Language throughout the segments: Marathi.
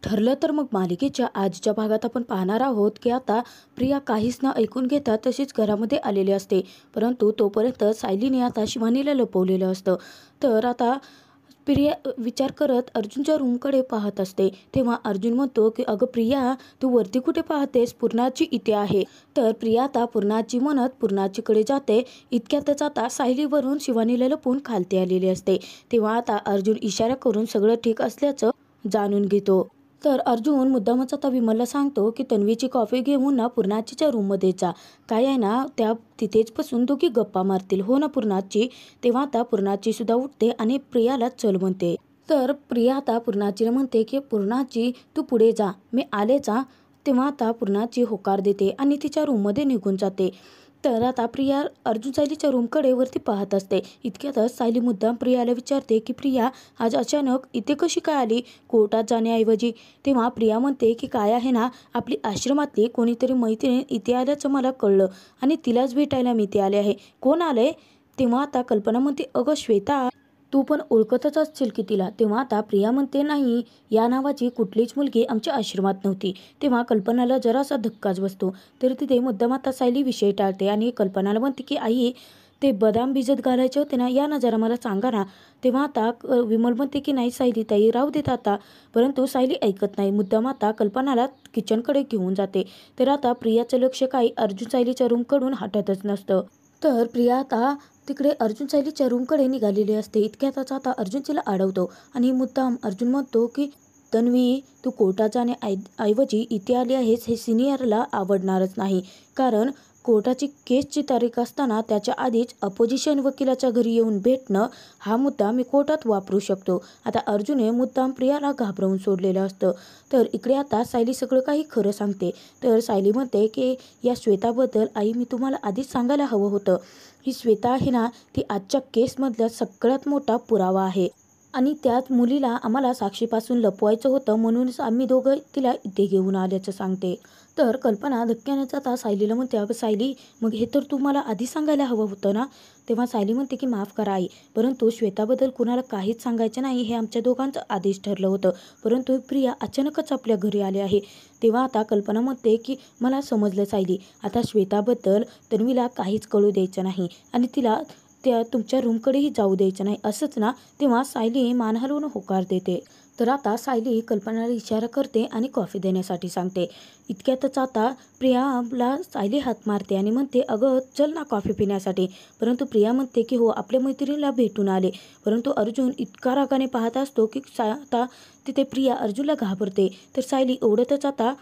ठरलं तर मग मालिकेच्या आजच्या भागात आपण पाहणार आहोत की आता प्रिया काहीच न ऐकून घेता तशीच घरामध्ये आलेली असते. परंतु तोपर्यंत सायलीने आता शिवानीला लपवलेलं असतं. तर आता प्रिया विचार करत अर्जुनच्या रूमकडे पाहत असते. तेव्हा अर्जुन म्हणतो की अगं प्रिया, तू वरती कुठे पाहतेस? पूर्णाची इथे आहे. तर प्रिया आता पूर्णाची म्हणत पूर्णाचीकडे जाते. इतक्यातच आता सायलीवरून शिवानीला लपून खालती आलेली असते. तेव्हा आता अर्जुन इशारा करून सगळं ठीक असल्याचं जाणून घेतो. तर अर्जुन मुद्दामच आता विमलला सांगतो की तन्वीची कॉफी घेऊन ना पूर्णाचीच्या रूममध्ये जा. काय आहे ना, त्या तिथेच बसून दोघी गप्पा मारतील. हो ना पूर्णाची. तेव्हा आता पूर्णाची सुद्धा उठते आणि प्रियाला चल म्हणते. तर प्रिया आता पूर्णाचीला म्हणते की पूर्णाची, तू पुढे जा, मी आलेच हा. तेव्हा आता पूर्णाची होकार देते आणि तिच्या रूममध्ये निघून जाते. तर आता प्रिया अर्जुन सायलीच्या रूमकडे वरती पाहत असते. इतक्यातच सायली मुद्दाम प्रियाला विचारते की प्रिया, आज अचानक इथे कशी काय आली कोर्टात जाण्याऐवजी? तेव्हा प्रिया म्हणते की काय आहे ना, आपली आश्रमातली कोणीतरी मैत्रीण इथे आल्याचं मला कळलं आणि तिलाच भेटायला मी इथे आले आहे. कोण आलंय? तेव्हा आता कल्पना म्हणते अगं श्वेता, तू पण ओळखतच असशील की तिला. तेव्हा आता प्रिया म्हणते नाही, या नावाची कुठलीच मुलगी आमच्या आश्रमात नव्हती. तेव्हा कल्पनाला जरासा धक्काच बसतो. तर तिथे मुद्दाम आता सायली विषय टाळते आणि कल्पनाला म्हणते की आई, ते बदाम भिजत घालायचे होते ना, या ना जरा मला सांगा ना. तेव्हा आता विमल म्हणते की नाही सायली ताई, राहू देत आता. परंतु सायली ऐकत नाही. मुद्दाम आता कल्पनाला किचनकडे घेऊन जाते. तर आता प्रियाचं लक्ष काही अर्जुन सायलीच्या रूमकडून हटतच नसतं. तर प्रिया आता तिकडे अर्जुन सायलीच्या रूमकडे निघालेली असते. इतक्यातच आता अर्जुन तिला अडवतो आणि मुद्दाम अर्जुन म्हणतो की तन्वी, तू कोर्टात जाण्याऐवजी इथे आली आहेस हे सिनियरला आवडणारच नाही. कारण कोर्टाची केसची तारीख असताना त्याच्या आधीच अपोजिशन वकिलाच्या घरी येऊन भेटणं, हा मुद्दा मी कोर्टात वापरू शकतो. आता अर्जुनने मुद्दाम प्रियाला घाबरवून सोडलेलं असतं. तर इकडे आता सायली सगळं काही खरं सांगते. तर सायली म्हणते की या श्वेताबद्दल आई, मी तुम्हाला आधीच सांगायला हवं होतं. ही श्वेता आहे ना, ती आजच्या केसमधला सगळ्यात मोठा पुरावा आहे आणि त्याच मुलीला आम्हाला साक्षीपासून लपवायचं होतं, म्हणूनच आम्ही दोघं तिला इथे घेऊन आल्याचं सांगते. तर कल्पना धक्क्यानेच आता सायलीला म्हणते अगं सायली, मग हे तर तू मला आधी सांगायला हवं होतं ना. तेव्हा सायली म्हणते की माफ करा आई, परंतु श्वेताबद्दल कुणाला काहीच सांगायचं नाही हे आमच्या दोघांचं आधीच ठरलं होतं. परंतु प्रिया अचानकच आपल्या घरी आले आहे. तेव्हा आता कल्पना म्हणते की मला समजलं सायली, आता श्वेताबद्दल तन्वीला काहीच कळू द्यायचं नाही आणि तिला त्या तुमच्या रूमकडेही जाऊ द्यायचं नाही, असंच ना. तेव्हा सायली मान हलवून होकार देते. तर आता सायली कल्पनाला इशारा करते आणि कॉफी देण्यासाठी सांगते. इतक्यातच आता प्रियाला सायली हात मारते आणि म्हणते अगं चल ना कॉफी पिण्यासाठी. परंतु प्रिया म्हणते की हो, आपल्या मैत्रिणीला भेटून आले. परंतु अर्जुन इतका रागाने पाहत असतो की आता तिथे प्रिया अर्जुनला घाबरते. तर सायली ओढतच आता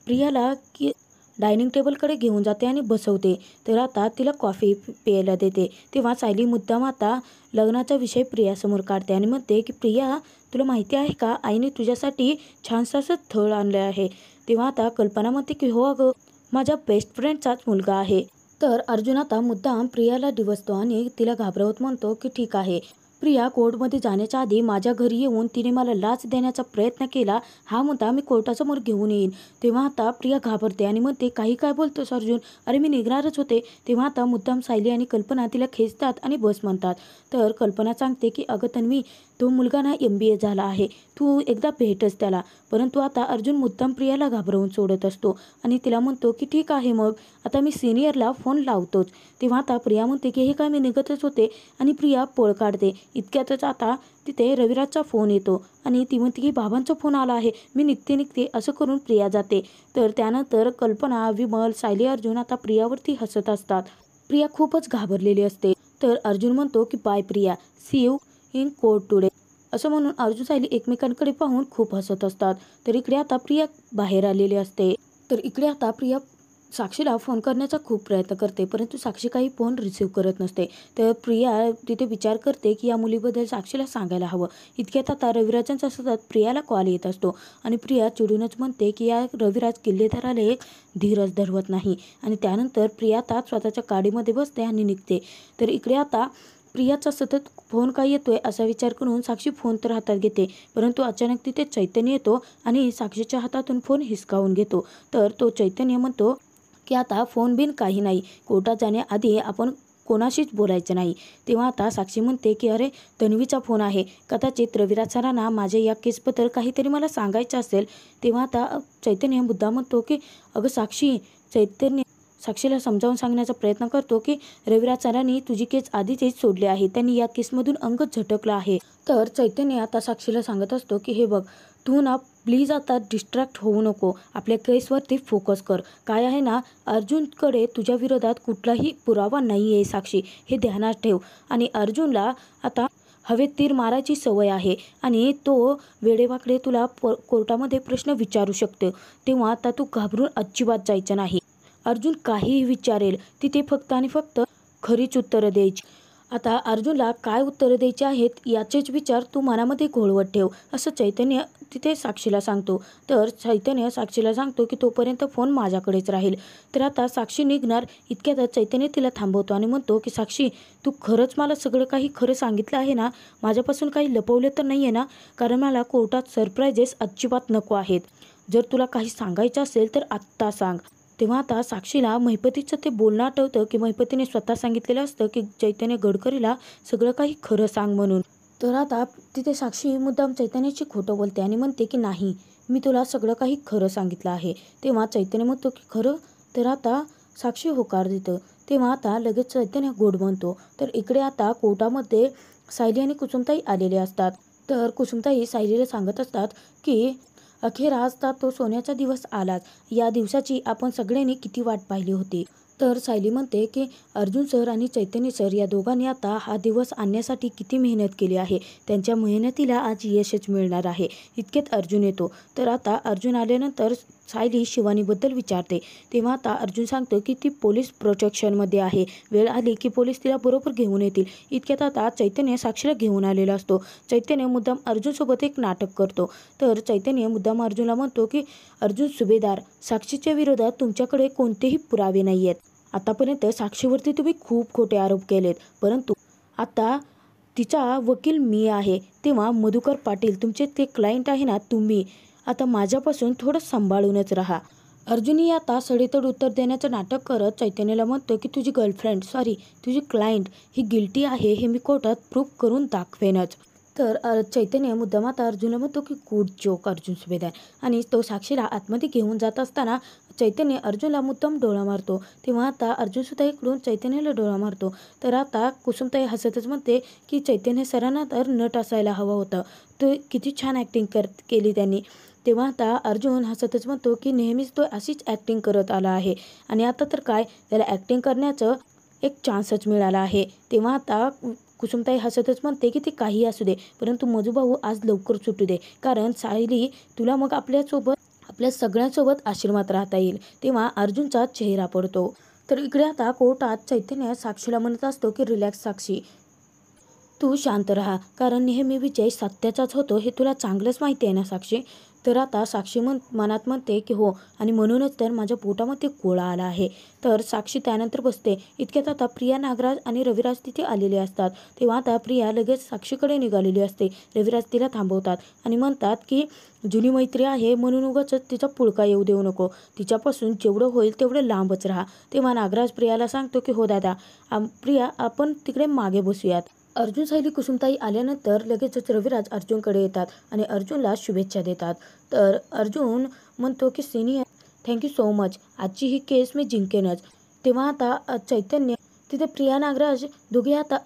प्रियाला की डायनिंग टेबलकडे घेऊन जाते आणि बसवते. तर आता तिला कॉफी प्यायला देते. तेव्हा सायली मुद्दाम आता लग्नाचा विषय प्रियासमोर काढते आणि म्हणते की प्रिया, तुला माहिती आहे का, आईने तुझ्यासाठी छानसं असं स्थळ आणलं आहे. तेव्हा आता कल्पना म्हणते की हो अगं, माझ्या बेस्ट फ्रेंडचाच मुलगा आहे. तर अर्जुन आता मुद्दाम प्रियाला डिवचतो आणि तिला घाबरवत म्हणतो की ठीक आहे. प्रिया कोर्टमध्ये जाण्याच्या आधी माझ्या घरी येऊन तिने मला लाच देण्याचा प्रयत्न केला, हा मुद्दा मी कोर्टासमोर घेऊन येईन. तेव्हा आता प्रिया घाबरते आणि म्हणते काही काय बोलतोस अर्जुन, अरे मी निघणारच होते. तेव्हा आता मुद्दाम सायली आणि कल्पना तिला खेचतात आणि बस म्हणतात. तर कल्पना सांगते की अगं तन्वी, तो मुलगा ना MBA झाला आहे, तू एकदा भेटच त्याला. परंतु आता अर्जुन मुद्दाम प्रियाला घाबरवून सोडत असतो आणि तिला म्हणतो की ठीक आहे, मग आता मी सिनियरला फोन लावतोच. तेव्हा आता प्रिया म्हणते की हे काय, मी निघतच होते आणि प्रिया पळ काढते. इतक्यातच आता तिथे रविराजचा फोन येतो आणि ती म्हणते की बाबांचा फोन आला आहे, मी निघते असं करून प्रिया जाते. तर त्यानंतर कल्पना, विमल, सायली, अर्जुन आता प्रियावरती हसत असतात. प्रिया खूपच घाबरलेली असते. तर अर्जुन म्हणतो की bye Priya, see you in court today. असं म्हणून अर्जुन सायली एकमेकांकडे पाहून खूप हसत असतात. तर इकडे आता प्रिया बाहेर आलेली असते. तर इकडे आता प्रिया साक्षीला फोन करण्याचा खूप प्रयत्न करते, परंतु साक्षी काही फोन रिसीव्ह करत नसते. तर प्रिया तिथे विचार करते की या मुलीबद्दल साक्षीला सांगायला हवं. इतक्यात आता रविराजांचा सतत प्रियाला कॉल येत असतो आणि प्रिया चिडूनच म्हणते की या रविराज किल्लेदाराला एक धीरच धरवत नाही. आणि त्यानंतर प्रिया आता स्वतःच्या गाडीमध्ये बसते आणि निघते. तर इकडे आता प्रियाचा सतत फोन काय येतोय असा विचार करून साक्षी फोन तर हातात घेते, परंतु अचानक तिथे चैतन्य येतो आणि साक्षीच्या हातातून फोन हिसकावून घेतो. तर तो चैतन्य म्हणतो की आता फोन बिन काही नाही, कोर्टात जाण्याआधी आपण कोणाशीच बोलायचं नाही. तेव्हा आता साक्षी म्हणते की अरे तन्वीचा फोन आहे, कदाचित रविराज सरांना माझ्या या केसबद्दल काहीतरी मला सांगायचं असेल. तेव्हा आता चैतन्य मुद्दाम म्हणतो की अगं साक्षी, चैतन्य साक्षीला समजावून सांगण्याचा प्रयत्न करतो की रविराज सरांनी तुझी केस आधीच सोडली आहे, त्यांनी या केसमधून अंग झटकलं आहे. तर चैतन्य आता साक्षीला सांगत असतो की हे बघ, तू ना प्लीज आता डिस्ट्रॅक्ट होऊ नको, आपल्या केसवरती फोकस कर. काय आहे ना, अर्जुनकडे तुझ्या विरोधात कुठलाही पुरावा नाही आहे साक्षी, हे ध्यानात ठेव. आणि अर्जुनला आता हवेत तीर मारायची सवय आहे आणि तो वेडेवाकडे तुला कोर्टामध्ये प्रश्न विचारू शकतो. तेव्हा आता तू घाबरून अजिबात जायचं नाही. अर्जुन काहीही विचारेल, तिथे फक्त आणि फक्त खरीच उत्तरं द्यायची. आता अर्जुनला काय उत्तरं द्यायची आहेत याचेच विचार तू मनामध्ये घोळवत ठेव, असं चैतन्य तिथे साक्षीला सांगतो. तर चैतन्य साक्षीला सांगतो की तोपर्यंत फोन माझ्याकडेच राहील. तर आता साक्षी निघणार इतक्यातच चैतन्य तिला थांबवतो आणि म्हणतो की साक्षी, तू खरंच मला सगळं काही खरं सांगितलं आहे ना, माझ्यापासून काही लपवलं तर नाही आहे ना, कारण मला कोर्टात सरप्राईजेस अजिबात नको आहेत. जर तुला काही सांगायचं असेल तर आत्ता सांग. तेव्हा आता साक्षीला महिपतीचं ते बोलणं आठवतं की महिपतीने स्वतः सांगितलेलं असतं की चैतन्य गडकरीला सगळं काही खरं सांग म्हणून. तर आता तिथे साक्षी मुद्दाम चैतन्याची खोटं बोलते आणि म्हणते की नाही, मी तुला सगळं काही खरं सांगितलं आहे. तेव्हा चैतन्य म्हणतो की खरं? तर आता साक्षी होकार देतं. तेव्हा आता लगेच चैतन्य गोड म्हणतो. तर इकडे आता कोर्टामध्ये सायली आणि कुसुमताई आलेले असतात. तर कुसुमताई सायलीला सांगत असतात की अखेर आज तो सोन्याचा दिवस आलाच, या दिवसाची आपण सगळ्यांनी किती वाट पाहिली होती. तर सायली म्हणते की अर्जुन सर आणि चैतन्य सर या दोघांनी आता हा दिवस आणण्यासाठी किती मेहनत केली आहे, त्यांच्या मेहनतीला आज यशच मिळणार आहे. इतक्यात अर्जुन येतो. तर आता अर्जुन आल्यानंतर सायली शिवानीबद्दल विचारते. तेव्हा आता अर्जुन सांगतो की ती पोलीस प्रोटेक्शनमध्ये आहे, वेळ आली की पोलीस तिला बरोबर घेऊन येतील. इतक्यात आता चैतन्य साक्षीला घेऊन आलेला असतो. चैतन्य मुद्दाम अर्जुनसोबत एक नाटक करतो. तर चैतन्य मुद्दाम अर्जुनला म्हणतो की अर्जुन सुभेदार, साक्षीच्या विरोधात तुमच्याकडे कोणतेही पुरावे नाही आहेत. आतापर्यंत साक्षीवरती तुम्ही खूप खोटे आरोप केलेत, परंतु आता तिचा वकील मी आहे. तेव्हा मधुकर पाटील तुमचे ते क्लायंट आहे ना तुम्ही, आता माझ्यापासून थोडं सांभाळूनच राहा. अर्जुनही आता सडेतोड उत्तर देण्याचं नाटक करत चैतन्याला म्हणतो की तुझी गर्लफ्रेंड सॉरी तुझी क्लायंट ही गिल्टी आहे, हे मी कोर्टात प्रूव्ह करून दाखवेनच. तर चैतन्य मुद्दाम आता अर्जुनला म्हणतो की गुड जोक अर्जुन सुभेदार. आणि तो साक्षीला आतमध्ये घेऊन जात असताना चैतन्य अर्जुनला मुद्दाम डोळा मारतो. तेव्हा आता अर्जुनसुद्धा इकडून चैतन्याला डोळा मारतो. तर आता कुसुमताई हसतच म्हणते की चैतन्य सरांना तर नट असायला हवं होतं, तो किती छान ॲक्टिंग केली त्यांनी. तेव्हा आता अर्जुन हसतच म्हणतो की नेहमीच तो अशीच ॲक्टिंग करत आला आहे आणि आता तर काय, त्याला ॲक्टिंग करण्याचं एक चान्सच मिळाला आहे. तेव्हा आता कुसुमताई हसतच म्हणते की ते काही असू दे, परंतु मधुभाऊ आज लवकर सुटू दे, कारण सायली तुला मग आपल्या सगळ्यांसोबत आश्रमात राहता येईल. तेव्हा अर्जुनचा चेहरा पडतो. तर इकडे आता कोर्टात चैतन्य साक्षीला म्हणत असतो की रिलॅक्स साक्षी, तू शांत राहा, कारण नेहमी विजय सत्याचाच होतो हे तुला चांगलंच माहिती आहे ना साक्षी. तर आता साक्षी मनात म्हणते की हो, आणि म्हणूनच तर माझ्या पोटामध्ये गोळा आला आहे. तर साक्षी त्यानंतर बसते. इतक्यात आता प्रिया, नागराज आणि रविराज तिथे आलेले असतात. तेव्हा आता प्रिया लगेच साक्षीकडे निघालेली असते. रविराज तिला थांबवतात आणि म्हणतात की जुनी मैत्री आहे म्हणून उगाच तिचा पुळका येऊ देऊ नको, तिच्यापासून जेवढं होईल तेवढं लांबच राहा. तेव्हा नागराज प्रियाला सांगतो की हो दादा, प्रिया आपण तिकडे मागे बसूयात. अर्जुन, सायली, कुसुमताई आल्यानंतर लगेचच रविराज अर्जुनकडे येतात आणि अर्जुनला शुभेच्छा देतात. तर अर्जुन म्हणतो की सिनियर थँक्यू सो मच, आजची ही केस मी जिंकेनच. तेव्हा आता चैतन्य तिथे प्रिया, नागराज दोघे आता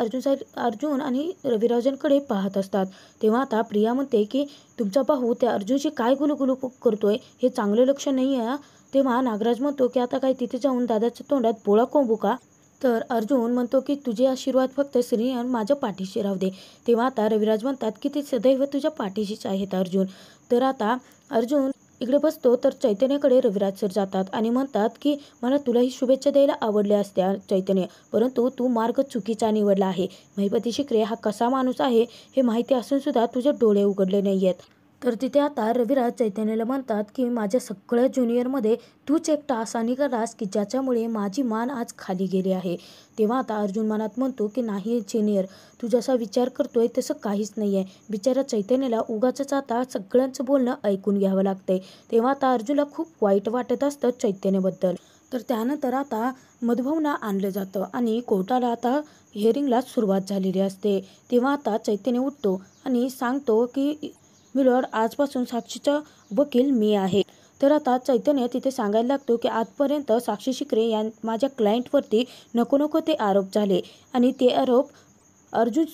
अर्जुन आणि रविराजांकडे पाहत असतात. तेव्हा आता प्रिया म्हणते की तुमचा भाऊ त्या अर्जुनशी काय गुलुगुलू करतोय, हे चांगलं लक्ष नाही आहे. तेव्हा नागराज म्हणतो की आता काय तिथे जाऊन दादाच्या तोंडात बोळा कोंबू का. तर अर्जुन म्हणतो की तुझे आशीर्वाद फक्त सिनियर माझ्या पाठीशी राहू दे. तेव्हा आता रविराज म्हणतात की ते सदैव तुझ्या पाठीशीच आहेत अर्जुन. तर आता अर्जुन इकडे बसतो. तर चैतन्यकडे रविराज सर जातात आणि म्हणतात की मला तुलाही शुभेच्छा द्यायला आवडल्या असत्या चैतन्य, परंतु तू मार्ग चुकीचा निवडला आहे. महिपती शिकरे हा कसा माणूस आहे हे माहिती असून सुद्धा तुझे डोळे उघडले नाही आहेत. तर तिथे आता रविराज चैतन्याला म्हणतात की माझ्या सगळ्या ज्युनियरमध्ये तूच एकटा असा निघालास की ज्याच्यामुळे माझी मान आज खाली गेली आहे. तेव्हा आता अर्जुन मनात म्हणतो की नाही सिनियर, तू जसा विचार करतोय तसं काहीच नाही आहे. बिचारा चैतन्याला उगाचच आता सगळ्यांचं बोलणं ऐकून घ्यावं लागतंय. तेव्हा आता अर्जुनला खूप वाईट वाटत असतं चैतन्याबद्दल. तर त्यानंतर आता मधुभाऊंना आणलं जातं आणि कोर्टाला आता हिअरिंगला सुरुवात झालेली असते. तेव्हा आता चैतन्य उठतो आणि सांगतो की मिलॉर्ड, आजपासून साक्षीचा वकील मी आहे. तर आता चैतन्य तिथे सांगायला लागतो की आजपर्यंत साक्षी शिकरे माझ्या क्लायंटवरती नको नको ते आरोप झाले आणि ते आरोप अर्जुन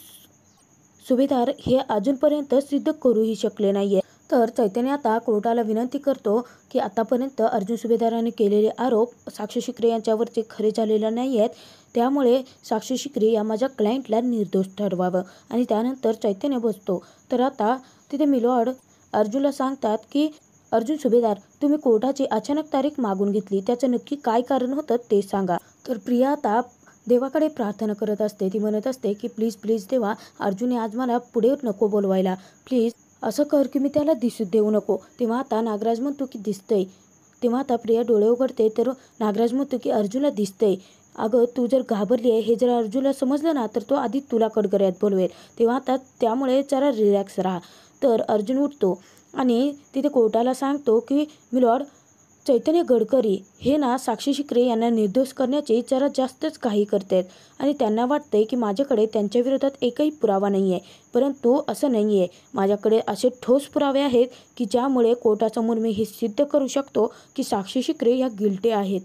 सुभेदार हे अजूनपर्यंत सिद्ध करूही शकले नाहीये. तर चैतन्य आता कोर्टाला विनंती करतो की आतापर्यंत अर्जुन सुभेदाराने केलेले आरोप साक्षी शिकरे यांच्यावरचे खरे झालेले नाही आहेत. त्यामुळे साक्षी शिकरे या माझ्या क्लायंटला निर्दोष ठरवावं. आणि त्यानंतर चैतन्य बसतो. तर आता तिथे मिलॉर्ड अर्जुनला सांगतात की अर्जुन सुभेदार, तुम्ही कोर्टाची अचानक तारीख मागून घेतली, त्याचं नक्की काय कारण होतं ते सांगा. तर प्रिया आता देवाकडे प्रार्थना करत असते. ती म्हणत असते की प्लीज प्लीज देवा, अर्जुनने आज मला पुढे नको बोलवायला, प्लीज असं कर की मी त्याला दिसू देऊ नको. तेव्हा आता नागराज म्हणतो की दिसतंय. तेव्हा आता प्रिया डोळे उघडते तर नागराज म्हणतो की अर्जुनला दिसतंय. अगं, तू जर घाबरली आहे हे जर अर्जुनला समजलं ना तर तो आधी तुला कडकड्यात बोलवेल. तेव्हा आता त्यामुळे जरा रिलॅक्स राहा. तर अर्जुन उठतो आणि तिथे कोर्टाला सांगतो की मिलॉर्ड, चैतन्य गडकरी हे ना साक्षी शिकरे यांना निर्दोष करण्याचे जरा जास्तच काही करतायत आणि त्यांना वाटतंय की माझ्याकडे त्यांच्या विरोधात एकही पुरावा नाही आहे. परंतु असं नाही आहे. माझ्याकडे असे ठोस पुरावे आहेत की ज्यामुळे कोर्टासमोर मी हे सिद्ध करू शकतो की साक्षी शिकरे या गिल्टी आहेत.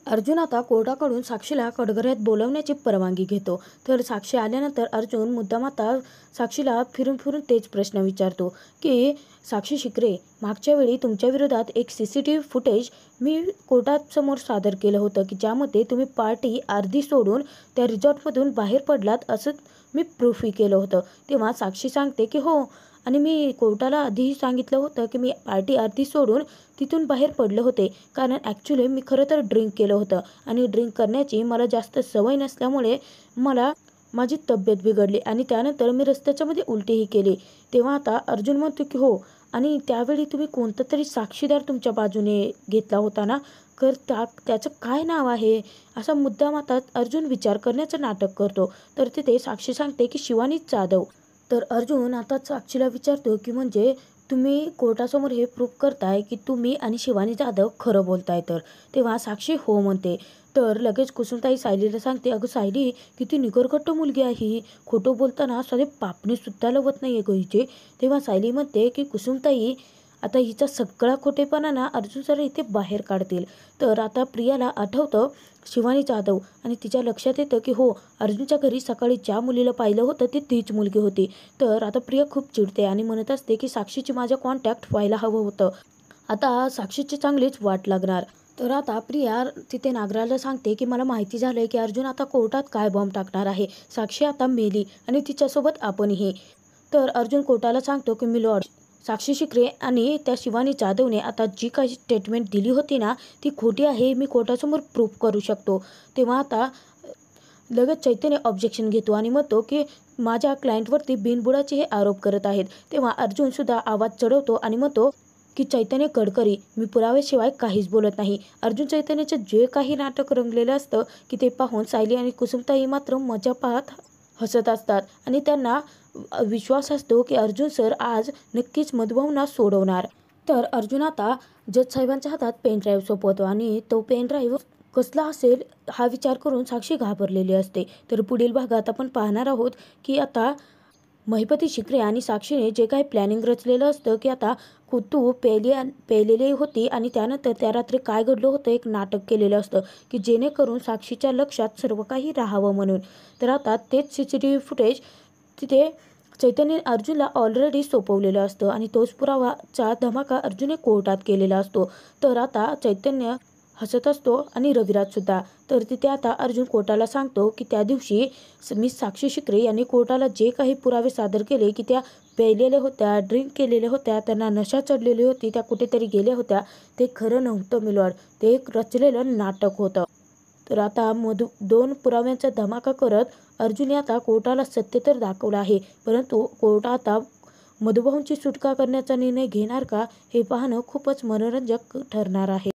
अर्जुन आता कोर्टाकडून साक्षीला कटघऱ्यात बोलवण्याची परवानगी घेतो. तर साक्षी आल्यानंतर अर्जुन मुद्दाम आता साक्षीला फिरून फिरून तेच प्रश्न विचारतो की साक्षी शिकरे, मागच्या वेळी तुमच्या विरोधात एक CCTV फुटेज मी कोर्टासमोर सादर केलं होतं की ज्यामध्ये तुम्ही पार्टी अर्धी सोडून त्या रिसॉर्टमधून बाहेर पडलात असं मी प्रूफही केलं होतं. तेव्हा साक्षी सांगते की हो, आणि मी कोर्टाला आधीही सांगितलं होतं की मी पार्टी अर्धी सोडून तिथून बाहेर पडले होते कारण ॲक्च्युली मी खरं तर ड्रिंक केलं होतं आणि ड्रिंक करण्याची मला जास्त सवय नसल्यामुळे मला माझी तब्येत बिघडली आणि त्यानंतर मी रस्त्याच्यामध्ये उलटीही केली. तेव्हा आता अर्जुन म्हणतो की हो, आणि त्यावेळी तुम्ही कोणता तरी साक्षीदार तुमच्या बाजूने घेतला होता ना, तर त्याचं काय नाव आहे, असा मुद्दाम आता अर्जुन विचार करण्याचं नाटक करतो. तर तिथे साक्षी सांगते की शिवानी जाधव. तर अर्जुन आता साक्षीला विचारतो की म्हणजे तुम्ही कोर्टासमोर हे प्रूफ करताय की तुम्ही आणि शिवानी जाधव खरं बोलताय तर. तेव्हा साक्षी हो म्हणते. तर लगेच कुसुमताई सायलीला सांगते, अगं सायली, किती निगरगट्ट मुलगी आहे ही, खोटं बोलताना साधे पापणी सुद्धा लवत नाही आहे गं हिचे. तेव्हा सायली म्हणते की कुसुमताई, आता हिचा सगळा खोटेपणा ना अर्जुन सर इथे बाहेर काढतील. तर आता प्रियाला आठवतं शिवानी जाधव आणि तिच्या लक्षात येतं की हो, अर्जुनच्या घरी सकाळी ज्या मुलीला पाहिलं होतं ती तीच मुलगी होती. तर आता प्रिया खूप चिडते आणि म्हणत असते की साक्षीची माझ्या कॉन्टॅक्ट व्हायला हवं होतं. आता साक्षीची चांगलीच वाट लागणार. तर आता प्रिया तिथे नागराला सांगते की मला माहिती झालंय की अर्जुन आता कोर्टात काय बॉम्ब टाकणार आहे. साक्षी आता मेली आणि तिच्यासोबत आपणही. तर अर्जुन कोर्टाला सांगतो की मिलॉर्ड, साक्षी शिकरे आणि त्या शिवानी जाधवने आता जी काही स्टेटमेंट दिली होती ना ती खोटी आहे, मी कोर्टासमोर प्रूफ करू शकतो. तेव्हा आता लगेच चैतन्य ऑब्जेक्शन घेतो आणि म्हणतो की माझ्या क्लायंटवरती बिनबुडाचे हे आरोप करत आहेत. तेव्हा अर्जुन सुद्धा आवाज चढवतो आणि म्हणतो की चैतन्य गडकरी, मी पुराव्याशिवाय काहीच बोलत नाही. अर्जुन चैतन्याचं जे काही नाटक रंगलेलं असतं की ते पाहून सायली आणि कुसुमताई मात्र मजा पाहत हसत असतात आणि त्यांना विश्वास असतो की अर्जुन सर आज नक्कीच मधुभाऊंना सोडवणार. तर अर्जुन आता जज साहेबांच्या हातात पेनड्राईव्ह सोपवतो आणि तो पेनड्राईव्ह कसला असेल हा विचार करून साक्षी घाबरलेली असते. तर पुढील भागात आपण पाहणार आहोत की आता महिपती शिकरे आणि साक्षीने जे काही प्लॅनिंग रचलेलं असतं की आता तू पेलेली होती आणि त्यानंतर त्या रात्री काय घडलं होतं एक नाटक केलेलं असतं की जेणेकरून साक्षीच्या लक्षात सर्व काही राहावं म्हणून. तर आता तेच CCTV फुटेज तिथे चैतन्य अर्जुनला ऑलरेडी सोपवलेलं असतं आणि तोच पुरावाचा धमाका अर्जुनने कोर्टात केलेला असतो. तर आता चैतन्य हसत असतो आणि रविराज सुद्धा. तर तिथे आता अर्जुन कोर्टाला सांगतो की त्या दिवशी मी साक्षी शिकरे यांनी कोर्टाला जे काही पुरावे सादर केले की त्या प्यायलेल्या होत्या, ड्रिंक केलेल्या होत्या, त्यांना नशा चढलेली होती, त्या कुठेतरी गेल्या होत्या, ते खरं नव्हतं मिलॉर्ड, ते एक रचलेलं नाटक होतं. तर आता दोन पुराव्यांचा धमाका करत अर्जुनने आता कोर्टाला सत्य तर दाखवलं आहे, परंतु कोर्ट आता मधुभाऊंची सुटका करण्याचा निर्णय घेणार का हे पाहणं खूपच मनोरंजक ठरणार आहे.